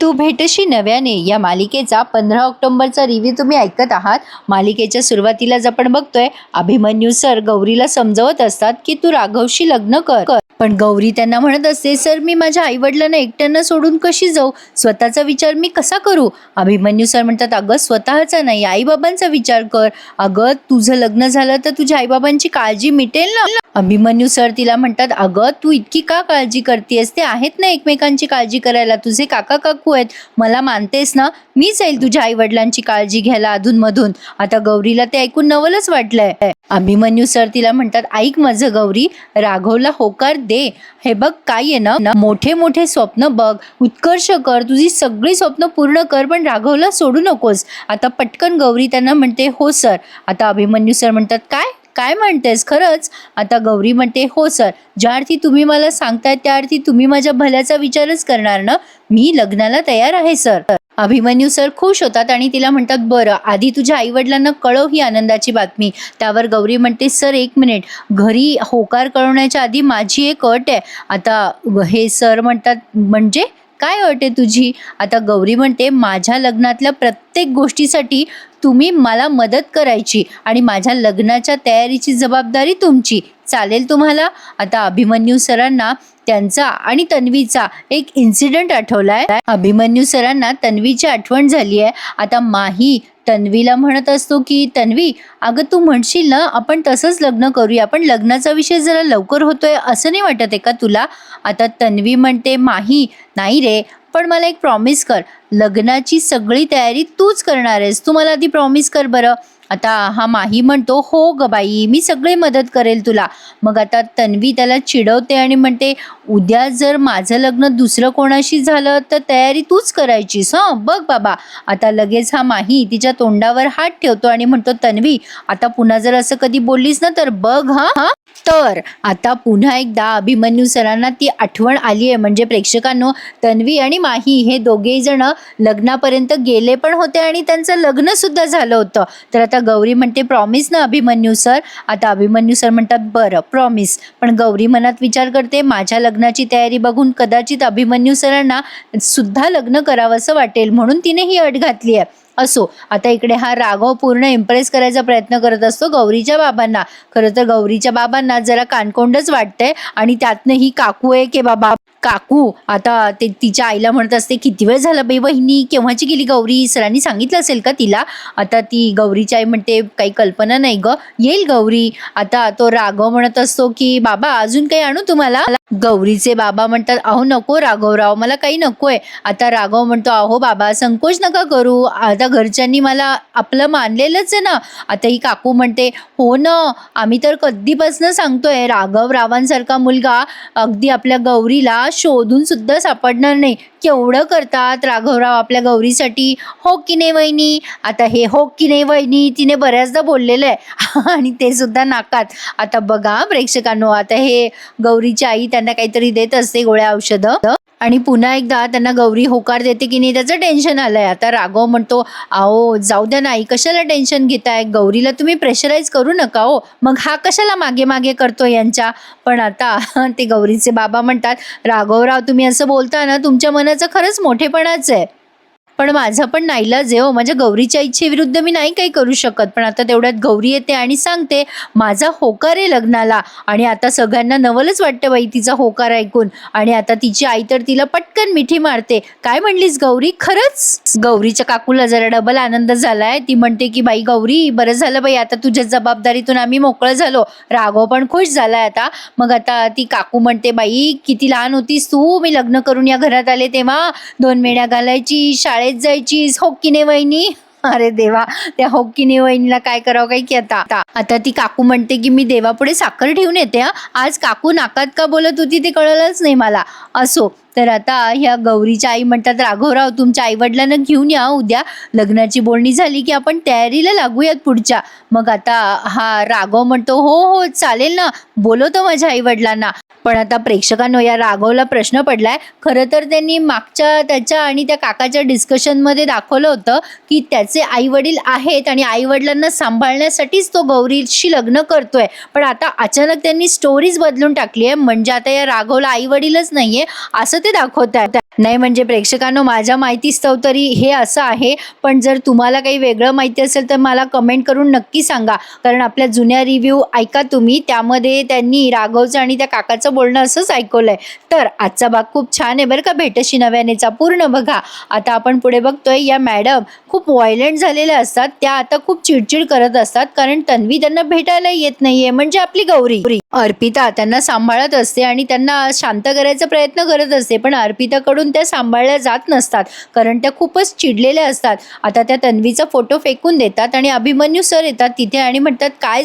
तू भेटशी नव्याने या मालिकेचा 15 ऑक्टोबरचा रिव्ह्यू तुम्ही ऐकत आहात। मालिकेच्या सुरुवातीलाच आपण बघतोय अभिमन्यू सर गौरीला समजवत असतात की तू राघवशी लग्न कर, पण गौरी त्यांना म्हणत असते, सर मी माझ्या आई वडिलांना एकट्यांना सोडून कशी जाऊ, स्वतःचा विचार मी कसा करू। अभिमन्यू सर म्हणतात, अगं स्वतःचा नाही आई बाबांचा विचार कर, अगं तुझं लग्न झालं तर तुझ्या आई बाबांची काळजी मिटेल ना। अभिमन्यू सर तिला म्हणतात, अगं तू इतकी का काळजी करतेस, ते आहेत ना एकमेकांची काळजी करायला, तुझे काका काकू आहेत, मला मानतेस ना, मी जाईल तुझ्या आई वडिलांची काळजी घ्यायला अधूनमधून। आता गौरीला ते ऐकून नवलच वाटलंय। अभिमन्यू सर तिला म्हणतात, ऐक माझं गौरी, राघवला होकार दे, हे बघ काय आहे ना, मोठे मोठे स्वप्न बघ, उत्कर्ष कर, तुझी सगळी स्वप्न पूर्ण कर, पण राघवला सोडू नकोस। आता पटकन गौरी त्यांना म्हणते, हो सर। आता अभिमन्यू सर म्हणतात, काय काय म्हणतेस खरंच। आता गौरी म्हणते, हो सर, ज्या अर्थी तुम्ही मला सांगताय त्या अर्थी तुम्ही माझ्या भल्याचा विचारच करणार ना, मी लग्नाला तयार आहे सर। अभिमन्यू सर खुश होतात आणि तिला म्हणतात, बरं आधी तुझ्या आई वडिलांना कळव ही आनंदाची बातमी। त्यावर गौरी म्हणते, सर एक मिनिट, घरी होकार कळवण्याच्या आधी माझी एक अट आहे। आता हे सर म्हणतात, म्हणजे काय अट आहे तुझी। आता गौरी म्हणते, माझ्या लग्नातल्या प्रत्येक गोष्टीसाठी तुम्ही मला मदत करायची आणि माझ्या लग्नाच्या तयारीची जबाबदारी तुमची, चालेल तुम्हाला। आता अभिमन्यू सरांना त्यांचा आणि तन्वीचा एक इन्सिडेंट आठवलाय। अभिमन्यू सरांना तन्वीची आठवण झाली आहे। आता माही तन्वीला म्हणत असतो की, तन्वी अगं तू म्हणशील ना आपण तसंच लग्न करूया, पण लग्नाचा विषय जरा लवकर होतोय असं नाही वाटत आहे का तुला। आता तन्वी म्हणते, माही नाही रे, पण मला एक प्रॉमिस कर, लग्नाची सगळी तयारी तूच करणार आहेस, तू मला आधी प्रॉमिस कर बरं। आता हा माही म्हणतो, हो ग बाई, मी सगळी मदत करेल तुला। मग आता तन्वी त्याला चिडवते आणि म्हणते, उद्या जर माझं लग्न दुसरं कोणाशी झालं तर तयारी तूच करायचीस हं, बघ बाबा। आता लगेच हा माही तिच्या तोंडावर हात ठेवतो आणि म्हणतो, तन्वी आता पुन्हा जर असं कधी बोललीस ना तर बघ हा। तर आता पुन्हा एकदा अभिमन्यू सरांना ती आठवण आली आहे, म्हणजे प्रेक्षकांनो तन्वी आणि माही हे दोघेही जण लग्नापर्यंत गेले पण होते आणि त्यांचं लग्न सुद्धा झालं होतं। तर आता गौरी म्हणते, प्रॉमिस ना अभिमन्यू सर। आता अभिमन्यू सर म्हणतात, बरं प्रॉमिस, पण गौरी मनात विचार करते, माझ्या लग्नाची तयारी बघून कदाचित अभिमन्यू सरांना सुद्धा लग्न करावंसं वाटेल, म्हणून तिने ही अट घातली आहे। असो, आता इकडे हा राघव पूर्ण इम्प्रेस करायचा प्रयत्न करत असतो गौरीच्या बाबांना। खरं तर गौरीच्या बाबांना जरा कानकोंडच वाटतंय आणि त्यातनं ही काकू आहे की बाबा काकू आता ते तिच्या आईला म्हणत असते, किती वेळ झाला बाई वहिनी, केव्हाची गेली गौरी, सरांनी सांगितलं असेल का तिला। आता ती गौरीची आई म्हणते, काही कल्पना नाही ग, येईल गौरी। आता तो राघव म्हणत असतो की, बाबा अजून काही आणू तुम्हाला। गौरीचे बाबा म्हणतात, अहो नको राघवराव, मला काही नकोय। आता राघव म्हणतो, अहो बाबा संकोच नका करू, आता घरच्यांनी मला आपलं मानलेलंच आहे ना। आता ही काकू म्हणते, हो ना, आम्ही तर कधीपासून सांगतोय, राघवरावांसारखा मुलगा अगदी आपल्या गौरीला शोधून सुद्धा सापडणार नाही, केवढं करतात राघवराव आपल्या गौरीसाठी, हो की नाही वहिनी। आता हे हो की नाही वहिनी तिने बऱ्याचदा बोललेलं आहे आणि ते सुद्धा नाकात। आता बघा प्रेक्षकांनो, आता हे गौरीची आई त्यांना काहीतरी देत असते गोळ्या औषधं आणि पुन्हा एकदा त्यांना गौरी होकार देते की नाही त्याचं टेन्शन आलंय। आता राघव म्हणतो, अहो जाऊ द्या नाही, कशाला टेन्शन घेताय, गौरीला तुम्ही प्रेशराईज करू नका हो, मग हा कशाला मागे मागे करतो यांच्या। पण आता ते गौरीचे बाबा म्हणतात, राघवराव तुम्ही असं बोलता ना, तुमच्या मनाचं खरंच मोठेपणाच आहे, पण माझा पण नाईलाज आहे हो, माझ्या गौरीच्या इच्छेविरुद्ध मी नाही काही करू शकत। पण आता तेवढ्यात गौरी येते आणि सांगते, माझा होकार आहे लग्नाला। आणि आता सगळ्यांना नवलच वाटतं बाई तिचा होकार ऐकून, आणि आता तिची आई तर तिला पटकन मिठी मारते, काय म्हणलीस गौरी खरंच। गौरीच्या काकूला जरा डबल आनंद झालाय, ती म्हणते की, बाई गौरी बरं झालं बाई, आता तुझ्या जबाबदारीतून आम्ही मोकळं झालो। राघव पण खुश झालाय आता। मग आता ती काकू म्हणते, बाई किती लहान होतीस तू, मी लग्न करून या घरात आले तेव्हा, 2 वेण्या घालायची, शाळेत जायचीस, हो की नाही वहिनी। अरे देवा, त्या होक्कीने वहिनीला काय करावं काही की आता ती काकू म्हणते की, मी देवापुढे साखर ठेवून येते हा, आज काकू नाकात का बोलत होती ते कळलंच नाही मला। असो, तर आता ह्या गौरीच्या आई म्हणतात, राघवराव तुमच्या आईवडिलांना घेऊन या उद्या, लग्नाची बोलणी झाली की आपण तयारीला लागूयात पुढच्या। मग आता हा राघव म्हणतो, हो हो चालेल ना, बोलवतो माझ्या आईवडिलांना। पण आता प्रेक्षकांनो, या राघवला प्रश्न पडलाय, खरं तर त्यांनी मागच्या त्याच्या आणि त्या काकाच्या डिस्कशनमध्ये दाखवलं होतं की त्याचे आई वडील आहेत आणि आई वडिलांना सांभाळण्यासाठीच तो गौरीशी लग्न करतोय, पण आता अचानक त्यांनी स्टोरीज बदलून टाकली आहे, म्हणजे आता या राघवला आई वडीलच नाहीये असं ते दाखवतात. नाही म्हणजे प्रेक्षकांनो, माझ्या माहितीस्तव तरी हे असं आहे, पण जर तुम्हाला काही वेगळं माहिती असेल तर मला कमेंट करून नक्की सांगा. कारण आपल्या जुन्या रिव्ह्यू ऐका तुम्ही, त्यामध्ये त्यांनी राघवचं आणि त्या काकाचं बोलणं असंच ऐकवलंय. तर आजचा भाग खूप छान आहे बरं का, भेटशी नव्यानेचा पूर्ण बघा. आता आपण पुढे बघतोय, या मॅडम खूप व्हायलेंट झालेल्या असतात. त्या आता खूप चिडचिड करत असतात, कारण तन्वी त्यांना भेटायला येत नाहीये, म्हणजे आपली गौरी. अर्पिता त्यांना सांभाळत असते आणि त्यांना शांत करायचा प्रयत्न करत असते, पण अर्पिताकडून त्या सांभाळल्या जात नसतात, कारण त्या खूपच चिडलेल्या असतात. आता त्या तन्वीचा फोटो फेकून देतात आणि अभिमन्यू सर येतात तिथे आणि म्हणतात, काय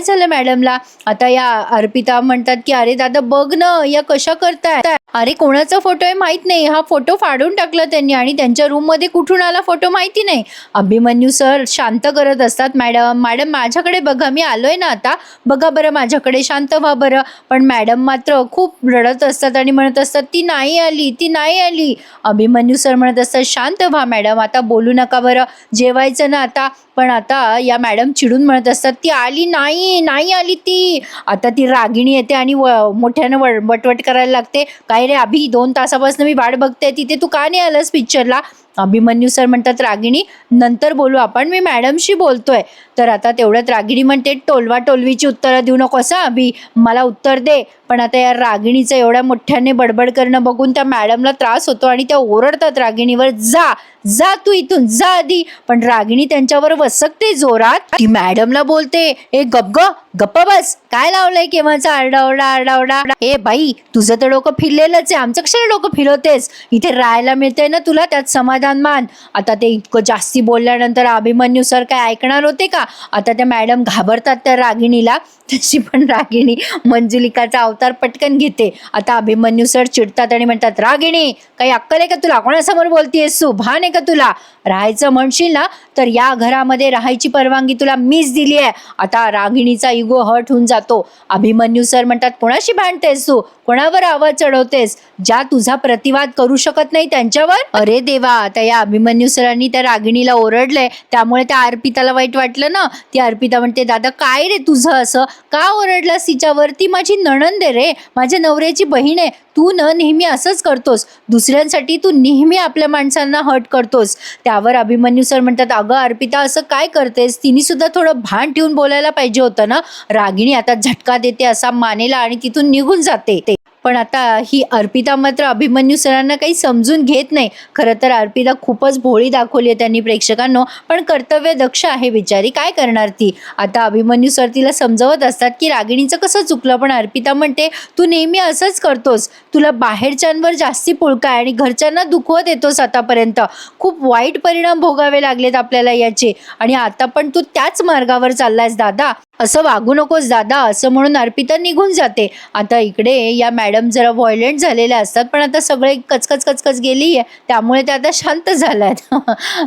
झालं मॅडमला. आता या अर्पिता म्हणतात की अरे दादा बघ ना, या कशा करताय. अरे कोणाचा फोटो आहे माहित नाही, हा फोटो फाडून टाकला त्यांनी आणि त्यांच्या रूम मध्ये कुठून आला फोटो माहिती नाही. अभिमन्यू सर शांत करत असतात, मॅडम माझ्याकडे बघा, मी आलोय ना आता, बघा बरं माझ्याकडे, शांत व्हा बरं. पण मॅडम मात्र खूप रडत असतात आणि म्हणत असतात, ती नाही आली. अभिमन्यू सर म्हणत असतात, शांत व्हा मॅडम, आता बोलू नका बरं, जेवायचं ना आता. पण आता या मॅडम चिडून म्हणत असतात, ती आली नाही आली ती. आता ती रागिणी येते आणि मोठ्यानं वटवट करायला लागते, काय रे अभि, 2 तासापासून मी वाट बघते तिथे, तू का नाही आलास पिक्चरला. अभिमन्यू सर म्हणतात, रागिणी नंतर बोलू आपण, मी मॅडमशी बोलतोय. तर आता तेवढ्यात रागिणी म्हणते, टोलवा टोलवीची उत्तरं देऊ नकोस अभि, मला उत्तर दे. पण आता या रागिणीचं एवढ्या मोठ्याने बडबड करणं बघून त्या मॅडमला त्रास होतो आणि त्या ओरडतात रागिणीवर, जा तू इथून जा आधी. पण रागिणी त्यांच्यावर वसकते जोरात. ती मॅडमला बोलते, ए गप्पा बस, काय लावलंय केव्हाचा आरडाओरडा. ए बाई, तुझं तर डोकं फिरलेलंच आहे, आमचं कशाला डोकं फिरवतेस, इथे राहायला मिळतंय ना तुला, त्यात समाधान मान. आता ते इतकं जास्ती बोलल्यानंतर अभिमन्यू सर काय ऐकणार होते का. आता त्या मॅडम घाबरतात त्या रागिणीला. तशी पण रागिणी मंजुलिकाचा अवतार पटकन घेते. आता अभिमन्यू सर चिडतात आणि म्हणतात, रागिणी काही अक्कल आहे का तुला, कोणासमोर बोलतीयस तू, भान आहे का तुला. राहायचं म्हणशील ना तर या घरामध्ये राहायची परवानगी तुला मीच दिली आहे. आता रागिणीचा इगो हर्ट होऊन जातो. अभिमन्यू सर म्हणतात, कोणाशी भांडतेस तू, कोणावर आवाज चढवतेस, ज्या तुझा प्रतिवाद करू शकत नाही त्यांच्यावर. अरे देवा, आता या अभिमन्यू सरांनी त्या रागिणीला ओरडलंय, त्यामुळे त्या अर्पिताला वाईट वाटलं ना. ती अर्पिता म्हणते, दादा काय रे तुझं असं, का ओरडलास तिच्यावर, ती माझी नणंद आहे रे, माझ्या नवऱ्याची बहीण आहे. तू नेहमी असंच करतोस, दुसऱ्यांसाठी तू नेहमी आपल्या माणसांना हर्ट करतोस. त्यावर अभिमन्यू सर म्हणतात, अगं अर्पिता असं काय करतेस, तिने सुद्धा थोडं भान ठेवून बोलायला पाहिजे होतं ना. रागिणी आता झटका देते असा मानेला आणि तिथून निघून जाते. पण आता ही अर्पिता मात्र अभिमन्यू सरांना काही समजून घेत नाही. खरं तर अर्पिता खूपच भोळी दाखवली आहे त्यांनी प्रेक्षकांनो, पण कर्तव्य दक्ष आहे बिचारी, काय करणार ती. आता अभिमन्यू सर तिला समजवत असतात की रागिणीचं कसं चुकलं, पण अर्पिता म्हणते, तू नेहमी असंच करतोस, तुला बाहेरच्यांवर जास्ती पुळका आहे आणि घरच्यांना दुखवत येतोस आतापर्यंत. खूप वाईट परिणाम भोगावे लागलेत आपल्याला याचे, आणि आता पण तू त्याच मार्गावर चाललायस दादा, असं वागू नकोस दादा, असं म्हणून अर्पिता निघून जाते. आता इकडे या मॅडम जरा व्हायलेंट झालेल्या असतात, पण आता सगळे कचकच गेली आहे, त्यामुळे त्या आता शांत झाल्यात.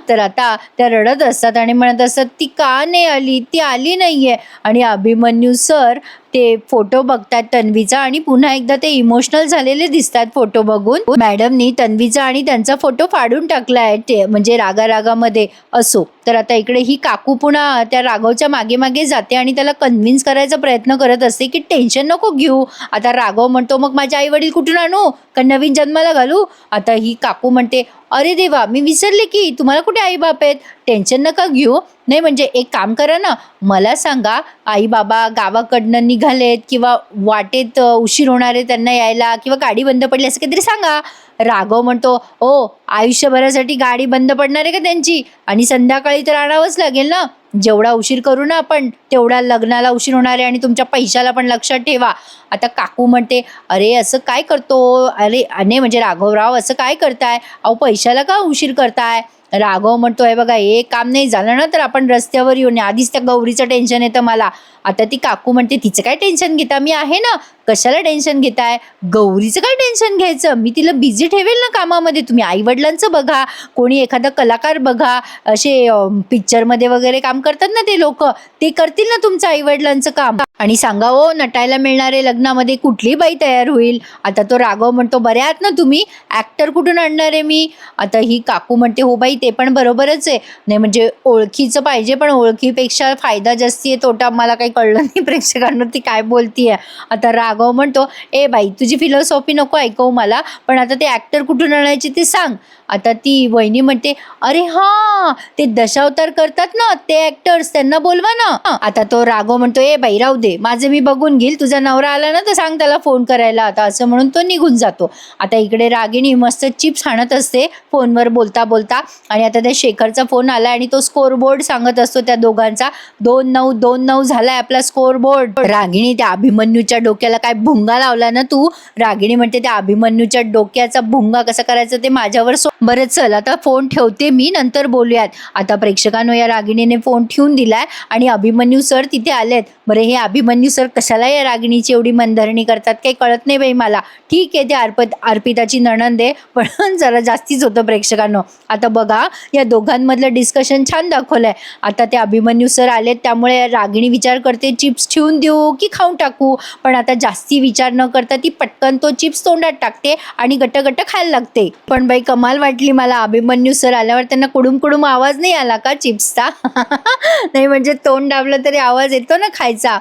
तर आता त्या रडत असतात आणि म्हणत असतात, ती का नाही आली, ती आली नाहीये. आणि अभिमन्यू सर ते फोटो बघतात तन्वीचा आणि पुन्हा एकदा ते इमोशनल झालेले दिसतात फोटो बघून. मॅडमनी तन्वीचा आणि त्यांचा फोटो फाडून टाकलाय, ते म्हणजे रागामध्ये असो. तर आता इकडे ही काकू पुन्हा त्या राघवच्या मागे जाते आणि त्याला कन्व्हिन्स करायचा प्रयत्न करत असते की टेन्शन नको घेऊ. आता राघव म्हणतो, मग माझे आई वडील कुठून आणू, का नवीन जन्माला घालू. आता ही काकू म्हणते, अरे देवा, मी विसरले की तुम्हाला कुठे आई बाप आहेत, टेन्शन नका घेऊ. नाही म्हणजे एक काम करा ना, मला सांगा, आई बाबा गावाकडनं निघालेत किंवा वाटेत उशीर होणार आहे त्यांना यायला, किंवा गाडी बंद पडली असं काहीतरी सांगा. राघव म्हणतो, ओ आयुष्यभरासाठी गाडी बंद पडणार आहे का त्यांची, आणि संध्याकाळी तर आणावंच लागेल ना, जेवढा उशीर करू ना आपण तेवढा लग्नाला उशीर होणार आहे आणि तुमच्या पैशाला पण लक्षात ठेवा. आता काकू म्हणते, अरे असं काय करतो, अरे म्हणजे राघवराव असं काय करताय, अहो पैशाला का उशीर करताय. राघव म्हणतोय, बघा हे काम नाही झालं ना तर आपण रस्त्यावर येऊन, आधीच त्या गौरीचं टेन्शन येतं मला. आता ती काकू म्हणते, तिचं काय टेन्शन घेता, मी आहे ना, कशाला टेन्शन घेताय, गौरीचं काय टेन्शन घ्यायचं, मी तिला बिझी ठेवेल ना कामामध्ये, तुम्ही आई वडिलांचं बघा, कोणी एखादा कलाकार बघा, असे पिक्चरमध्ये वगैरे काम करतात ना ते लोक, ते करतील ना तुमचं आई वडिलांचं काम. आणि सांगा हो, नटायला मिळणारे लग्नामध्ये कुठली बाई तयार होईल. आता तो राघव म्हणतो, बरे आहात ना तुम्ही, ऍक्टर कुठून आणणार आहे मी. आता ही काकू म्हणते, हो बाई ते पण बरोबरच आहे. नाही म्हणजे ओळखीचं पाहिजे, पण ओळखीपेक्षा फायदा जास्ती आहे, तोटा मला काही कळलं नाही प्रेक्षकांना ती काय बोलतीये. आता राघव म्हणतो, ए बाई तुझी फिलॉसॉफी नको ऐकवू मला, पण आता ते ऍक्टर कुठून आणायचे ते सांग. आता ती वहिनी म्हणते, अरे हा ते दशावतार करतात ना ते ऍक्टर्स, त्यांना बोलवा ना. आता तो राघव म्हणतो, ए बाई राहू दे, माझे मी बघून घेईल, तुझा नवरा आला ना तर सांग त्याला फोन करायला. आता असं म्हणून तो निघून जातो. आता इकडे रागिणी मस्त चिप्स हाणत असते फोनवर बोलता बोलता, आणि आता त्या शेखरचा फोन आला आणि तो स्कोर बोर्ड सांगत असतो त्या दोघांचा. 2-9 झालाय आपला स्कोर बोर्ड. रागिणी, त्या अभिमन्यूच्या डोक्याला काय भुंगा लावला ना तू. रागिणी म्हणते, त्या अभिमन्यूच्या डोक्याचा भुंगा कसा करायचा ते माझ्यावर बरं चल आता फोन ठेवते मी, नंतर बोलूयात. आता प्रेक्षकांनो, या रागिणीने फोन ठेवून दिलाय आणि अभिमन्यू सर तिथे आलेत. बरे हे अभिमन्यू सर कशाला या रागिणीची एवढी मनधरणी करतात काही कळत नाही बाई मला. ठीक आहे, ते अर्पिताची नणंद आहे, पण जरा जास्तीच होतं प्रेक्षकांनो. आता बघा, या दोघांमधलं डिस्कशन छान दाखवलंय. आता ते अभिमन्यू सर आलेत, त्यामुळे रागिणी विचार करते चिप्स ठेवून देऊ की खाऊन टाकू. पण आता जास्ती विचार न करता ती पटकन तो चिप्स तोंडात टाकते आणि गट्ट खायला लागते. पण बाई कमाल वाटली मला, अभिमन्यू सर आल्यावर त्यांना कुडूम आवाज नाही आला का चिप्सचा. नाही म्हणजे तोंड दाबलं तरी आवाज येतो ना खायचा.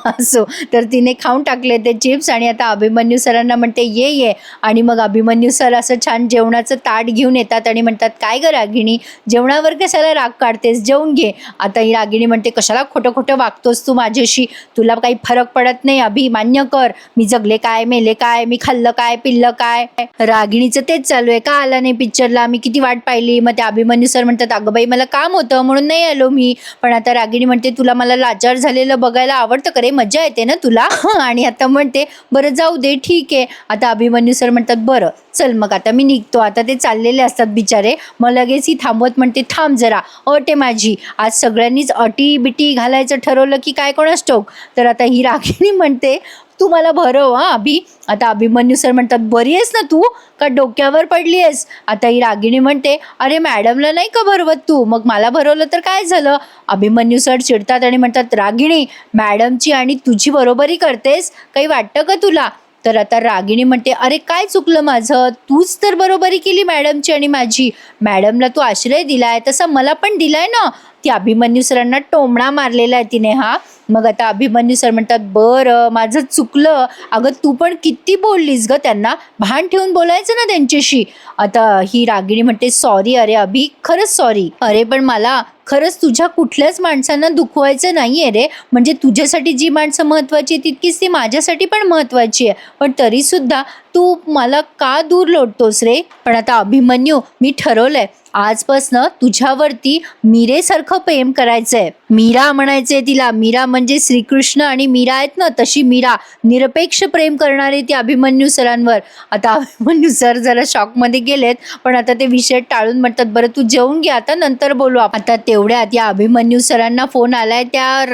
असो, तर तिने खाऊन टाकले ते चिप्स आणि आता अभिमन्यू सरांना म्हणते, ये. आणि मग अभिमन्यू सर असं छान जेवणाचं ताट घेऊन येतात आणि म्हणतात, काय ग रागिणी, जेवणावर कशाला राग काढतेस, जेवून घे. आता ही रागिणी म्हणते, कशाला खोटं वागतोस तू माझ्याशी, तुला काही फरक पडत नाही. अभि, मान्य कर, मी जगले काय, मेले काय, मी खाल्लं काय, पिल्लं काय. रागिणीचं तेच चालू आहे, का आला नाही पिक्चरला, मी किती वाट पाहिली. मग ते अभिमन्यू सर म्हणतात, अगं बाई मला काम होतं म्हणून नाही आलो मी. पण आता रागिणी म्हणते, तुला मला लाचार झालेलं बघायला आवडतं, अरे मजा येते ना तुला. आणि आता म्हणते, बरं जाऊ दे, ठीक आहे. आता अभिमन्यू सर म्हणतात, बरं चल मग आता मी निघतो. आता ते चाललेले असतात बिचारे, मग लगेच ही थांबवत म्हणते, थांब जरा, अट आहे माझी, आज सगळ्यांनीच अटी बिटी घालायचं ठरवलं की काय कोणास ठाऊक. तर आता ही रागिणी म्हणते, तू मला भरव हा अभि. आता अभिमन्यू सर म्हणतात, बरी आहेस ना तू, का डोक्यावर पडली आहेस. आता ही रागिणी म्हणते, अरे मॅडमला नाही का भरवत तू, मग मला भरवलं तर काय झालं. अभिमन्यू सर चिडतात आणि म्हणतात, रागिणी, मॅडमची आणि तुझी बरोबरी करतेस, काही वाटतं का तुला. तर आता रागिणी म्हणते, अरे काय चुकलं माझं, तूच तर बरोबरी केली मॅडमची आणि माझी. मॅडमला तू आश्रय दिलाय तसा मला पण दिलाय ना. ती अभिमन्यू सरांना टोमणा मारलेला आहे तिने हा. मग आता अभिमन्यू सर म्हणतात, बरं माझं चुकलं. अगं तू पण किती बोललीस ग त्यांना, भान ठेवून बोलायचं ना त्यांच्याशी. आता ही रागिणी म्हणते, सॉरी अरे अभि, खरंच सॉरी. अरे पण मला खरंच तुझ्या कुठल्याच माणसांना दुखवायचं नाहीये रे. म्हणजे तुझ्यासाठी जी माणसं महत्वाची तितकीच ती माझ्यासाठी पण महत्वाची आहे. पण तरी सुद्धा तू मला का दूर लोटतोस रे. पण आता अभिमन्यू, मी ठरवलंय, आजपासनं तुझ्यावरती मीरेसारखं प्रेम करायचंय. मीरा म्हणायचंय तिला. मीरा म्हणजे श्रीकृष्ण आणि मीरा आहेत ना, तशी मीरा. निरपेक्ष प्रेम करणारे ती अभिमन्यू सरांवर. आता अभिमन्यू सर जरा शॉकमध्ये गेलेत, पण आता ते विषय टाळून म्हणतात, बरं तू जेवून घे, आता नंतर बोलू. आता तेवढ्यात या अभिमन्यू सरांना फोन आलाय त्या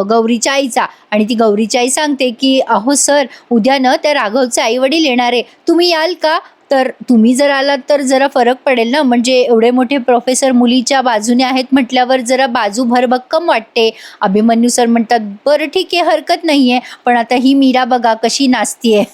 गौरीच्या आईचा, आणि ती गौरीची आई सांगते की, अहो सर, उद्या ना त्या राघवचे आई वडील येणार आहे, तुम्ही याल का. तर तुम्ही जर आलात तर जरा फरक पडेल ना, म्हणजे एवढे मोठे प्रोफेसर मुलीच्या बाजूने आहेत म्हटल्यावर जरा बाजू भरभक्कम वाटते. अभिमन्यू सर म्हणतात, बरं ठीक आहे, हरकत नाहीये. पण आता ही मीरा बघा कशी नाचतीये.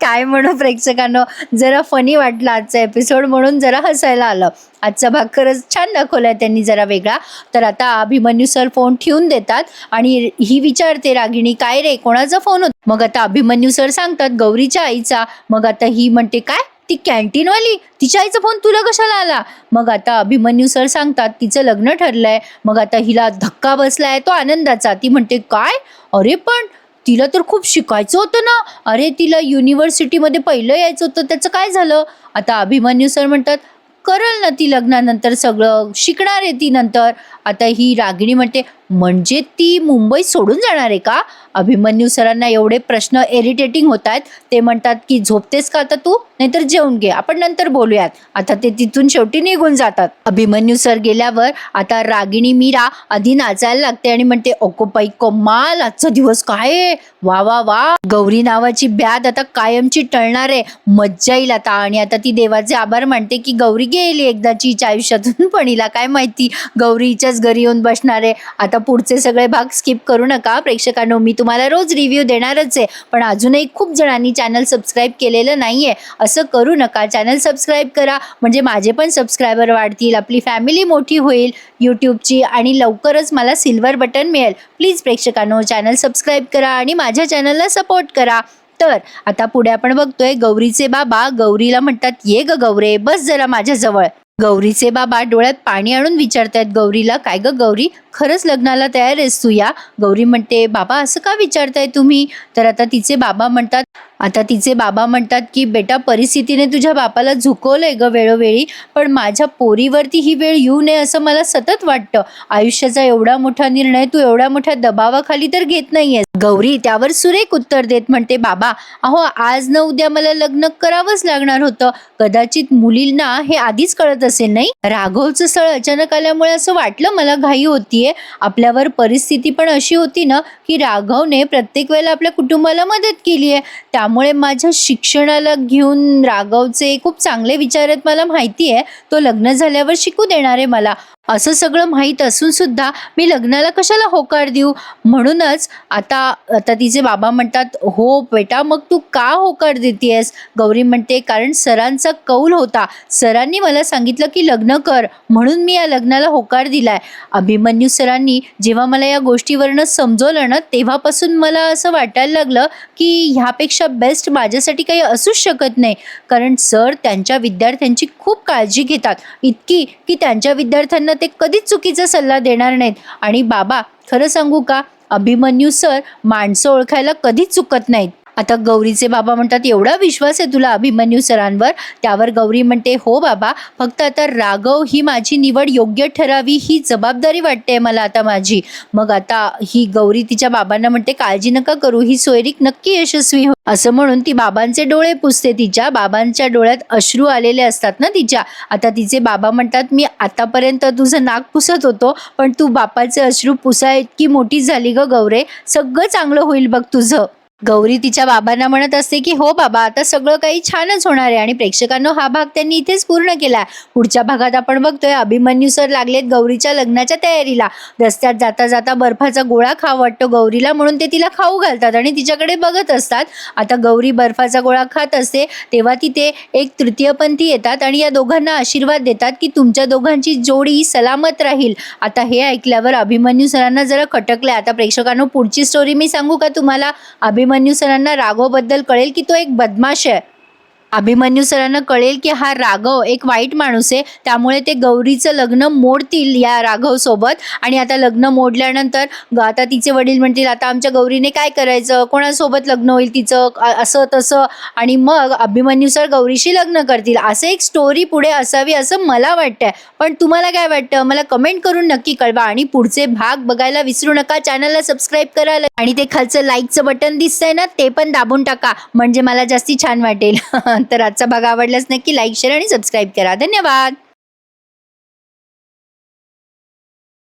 काय म्हणू प्रेक्षकांनो, जरा फनी वाटला आजचा एपिसोड, म्हणून जरा हसायला आलं. आजचा भाग खरंच छान दाखवलाय त्यांनी, जरा वेगळा. तर आता अभिमन्यू सर फोन ठेवून देतात आणि ही विचारते रागिणी, काय रे, कोणाचा फोन होता. मग आता अभिमन्यू सर सांगतात, गौरीच्या आईचा. मग आता ही म्हणते, काय, ती कॅन्टीनवाली, तिच्या आईचा फोन तुला कशाला आला. मग आता अभिमन्यू सर सांगतात, तिचं लग्न ठरलंय. मग आता हिला धक्का बसलाय तो आनंदाचा. ती म्हणते, काय, अरे पण तिला तर खूप शिकायचं होतं ना, अरे तिला युनिव्हर्सिटीमध्ये पहिलं यायचं होतं, त्याचं काय झालं. आता अभिमन्यू सर म्हणतात, करल ना ती लग्नानंतर, सगळं शिकणार आहे ती नंतर. आता ही रागिणी म्हणते, म्हणजे ती मुंबई सोडून जाणार आहे का? अभिमन्यू सरांना एवढे प्रश्न इरिटेटिंग होत आहेत. ते म्हणतात की झोपतेस का आता तू, नाहीतर जेवून घे, आपण नंतर बोलूयात. आता ते तिथून शेवटी निघून जातात. अभिमन्यू सर गेल्यावर आता रागिणी मीरा आधी नाचायला लागते आणि म्हणते, अको बाई कमाल, आजचा दिवस काय आहे, वा वा वा. गौरी नावाची ब्याद आता कायमची टळणार आहे, मज्जा येईल आता. आणि आता ती देवाचे आभार मानते की गौरी गेली एकदाची हिच्या आयुष्यातून, पण हिला काय माहिती गौरी हिच्याच घरी येऊन बसणार आहे. आता पुढचे सगळे भाग स्किप करू नका प्रेक्षकांनो, मी तुम्हाला रोज रिव्ह्यू देणारच आहे. पण अजूनही खूप जणांनी चॅनल सबस्क्राईब केलेलं नाहीये, असं करू नका. चॅनल सबस्क्राईब करा, म्हणजे माझे पण सबस्क्रायबर वाढतील, आपली फॅमिली मोठी होईल यूट्यूबची, आणि लवकरच मला सिल्वर बटन मिळेल. प्लीज प्रेक्षकांनो, चॅनल सबस्क्राईब करा आणि माझ्या चॅनलला सपोर्ट करा. तर आता पुढे आपण बघतोय गौरीचे बाबा गौरीला म्हणतात, ये ग गौरे, बस जरा माझ्याजवळ. गौरीचे बाबा डोळ्यात पाणी आणून विचारतायत गौरीला, काय ग गौरी, खरंच लग्नाला तयार आहेस तू या? गौरी म्हणते, बाबा असं का विचारताय तुम्ही? तर आता तिचे बाबा म्हणतात की बेटा, परिस्थितीने तुझ्या बापाला झुकवलंय ग वेळोवेळी, पण माझ्या पोरीवरती ही वेळ येऊ नये असं मला सतत वाटतं. आयुष्याचा एवढा मोठा निर्णय तू एवढ्या मोठ्या दबावाखाली तर घेत नाहीयेस. गौरी त्यावर सुरेख उत्तर देत म्हणते, बाबा अहो, आज न उद्या मला लग्न करावंच लागणार होतं. कदाचित मुलींना हे आधीच कळत असेल नाही. राघवचं स्थळ अचानक आल्यामुळे असं वाटलं मला घाई होतीये. आपल्यावर परिस्थिती पण अशी होती ना की राघवने प्रत्येक वेळेला आपल्या कुटुंबाला मदत केली आहे. त्यामुळे माझ्या शिक्षणाला घेऊन राघवचे खूप चांगले विचार आहेत मला माहिती आहे. तो लग्न झाल्यावर शिकू देणार आहे मला. असं सगळं माहीत असून सुद्धा मी लग्नाला कशाला होकार देऊ? म्हणूनच आता तिचे बाबा म्हणतात, हो बेटा, मग तू का होकार देतेस? गौरी म्हणते, कारण सरांचा कौल होता, सरांनी मला सांगितलं की लग्न कर, म्हणून मी या लग्नाला होकार दिलाय. अभिमन्यू सरांनी जेव्हा मला या गोष्टीवरनं समजवलं ना, तेव्हापासून मला असं वाटायला लागलं की ह्यापेक्षा बेस्ट माझ्यासाठी काही असूच शकत नाही. कारण सर त्यांच्या विद्यार्थ्यांची खूप काळजी घेतात, इतकी की त्यांच्या विद्यार्थ्यांना ते कधीच चुकीचा सल्ला देणार नाहीत. आणि बाबा, खरं सांगू का, अभिमन्यू सर माणसं ओळखायला कधीच चुकत नाहीत. आता गौरीचे बाबा म्हणतात, एवढा विश्वास आहे तुला अभिमन्यू सरांवर? त्यावर गौरी म्हणते, हो बाबा, फक्त आता राघव ही माझी निवड योग्य ठरावी ही जबाबदारी वाटते मला आता माझी. मग आता ही गौरी तिच्या बाबांना म्हणते, काळजी नका करू, ही सोयरीक नक्की यशस्वी हो. असं म्हणून ती बाबांचे डोळे पुसते. तिच्या बाबांच्या डोळ्यात अश्रू आलेले असतात ना तिच्या. आता तिचे बाबा म्हणतात, मी आतापर्यंत तुझं नाक पुसत होतो, पण तू बापाचे अश्रू पुसाय इतकी मोठी झाली ग गौरे, सगळं चांगलं होईल बघ तुझं. गौरी तिच्या बाबांना म्हणत असते की हो बाबा, आता सगळं काही छानच होणार आहे. आणि प्रेक्षकांनो, हा भाग त्यांनी इथेच पूर्ण केला. पुढच्या भागात आपण बघतोय अभिमन्यू सर लागलेत गौरीच्या लग्नाच्या तयारीला. रस्त्यात जाता जाता बर्फाचा गोळा खावा वाटतो गौरीला, म्हणून ते तिला खाऊ घालतात आणि तिच्याकडे बघत असतात. आता गौरी बर्फाचा गोळा खात असते तेव्हा तिथे एक तृतीयपंथी येतात आणि या दोघांना आशीर्वाद देतात की तुमच्या दोघांची जोडी सलामत राहील. आता हे ऐकल्यावर अभिमन्यू सरांना जरा खटकलंय. आता प्रेक्षकांनो, पुढची स्टोरी मी सांगू का तुम्हाला? अभिमन्यू सरांना राघवबद्दल कळेल की तो एक बदमाश आहे. अभिमन्यू सरांना कळेल की हा राघव एक वाईट माणूस आहे, त्यामुळे ते गौरीचं लग्न मोडतील या राघव सोबत. आणि आता लग्न मोडल्यानंतर आता तिचे वडील म्हणतील, आता आमच्या गौरीने काय करायचं, कोणासोबत लग्न होईल तिचं, असं तसं. आणि मग अभिमन्यू सर गौरीशी लग्न करतील. असं एक स्टोरी पुढे असावी असं मला वाटतंय. पण तुम्हाला काय वाटतं मला कमेंट करून नक्की कळवा. आणि पुढचे भाग बघायला विसरू नका. चॅनलला सबस्क्राईब करायला आणि ते खालचं लाईकचं बटन दिसतंय ना, ते पण दाबून टाका, म्हणजे मला जास्ती छान वाटेल. तर आजचा भाग आवडल्यास नक्की लाईक, शेअर आणि सबस्क्राईब करा. धन्यवाद.